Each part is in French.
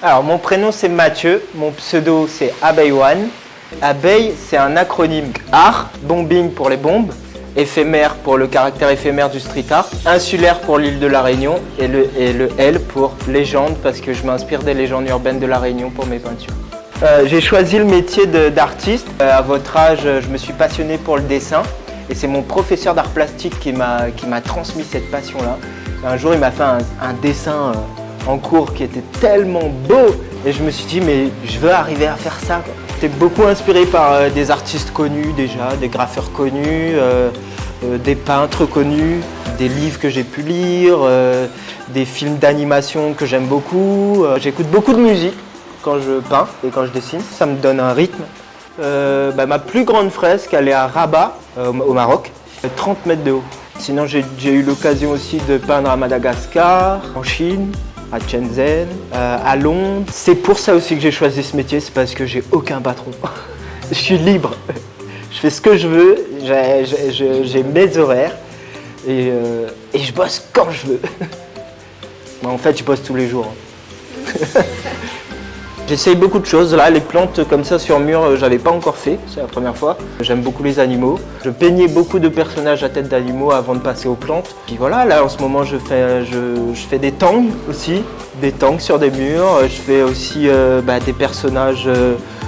Alors, mon prénom, c'est Mathieu. Mon pseudo, c'est Abeille One. Abeille, c'est un acronyme art, bombing pour les bombes, éphémère pour le caractère éphémère du street art, insulaire pour l'île de la Réunion et le L pour légende parce que je m'inspire des légendes urbaines de la Réunion pour mes peintures. J'ai choisi le métier d'artiste. À votre âge, je me suis passionné pour le dessin et c'est mon professeur d'art plastique qui m'a transmis cette passion-là. Un jour, il m'a fait un dessin en cours qui était tellement beau et je me suis dit mais je veux arriver à faire ça. J'étais beaucoup inspiré par des artistes connus déjà, des graffeurs connus, des peintres connus, des livres que j'ai pu lire, des films d'animation que j'aime beaucoup. J'écoute beaucoup de musique quand je peins et quand je dessine, ça me donne un rythme. Ma plus grande fresque, elle est à Rabat, au Maroc, 30 mètres de haut. Sinon, j'ai eu l'occasion aussi de peindre à Madagascar, en Chine, à Shenzhen, à Londres. C'est pour ça aussi que j'ai choisi ce métier, c'est parce que j'ai aucun patron. Je suis libre, je fais ce que je veux, j'ai mes horaires et je bosse quand je veux. En fait, je bosse tous les jours. J'essaye beaucoup de choses. Là, les plantes comme ça sur mur, j'avais pas encore fait, c'est la première fois. J'aime beaucoup les animaux. Je peignais beaucoup de personnages à tête d'animaux avant de passer aux plantes. Puis voilà, là en ce moment je fais des tangs aussi, des tangs sur des murs. Je fais aussi des personnages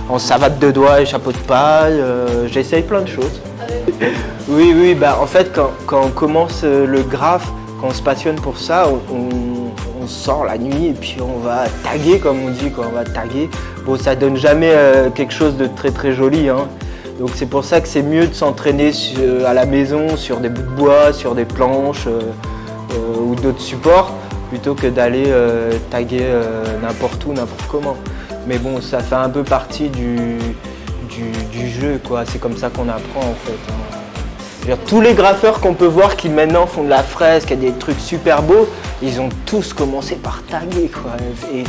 en savate de doigts et chapeau de paille. J'essaye plein de choses. Oui, en fait quand on commence le graphe, quand on se passionne pour ça, on sort la nuit et puis on va taguer comme on dit, on va taguer. Bon, ça donne jamais quelque chose de très très joli, hein. Donc c'est pour ça que c'est mieux de s'entraîner à la maison sur des bouts de bois, sur des planches ou d'autres supports, plutôt que d'aller taguer n'importe où, n'importe comment. Mais bon, ça fait un peu partie du jeu, quoi. C'est comme ça qu'on apprend en fait, hein. Tous les graffeurs qu'on peut voir qui maintenant font de la fresque et des trucs super beaux, ils ont tous commencé par taguer quoi, et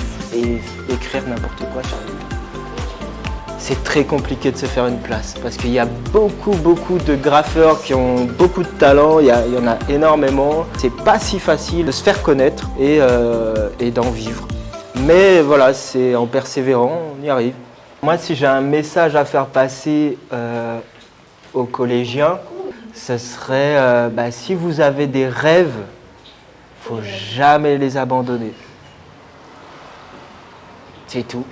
écrire n'importe quoi sur les murs. C'est très compliqué de se faire une place parce qu'il y a beaucoup de graffeurs qui ont beaucoup de talent, il y en a énormément. C'est pas si facile de se faire connaître et d'en vivre. Mais voilà, c'est en persévérant, on y arrive. Moi, si j'ai un message à faire passer aux collégiens, ce serait, si vous avez des rêves, faut jamais les abandonner. C'est tout.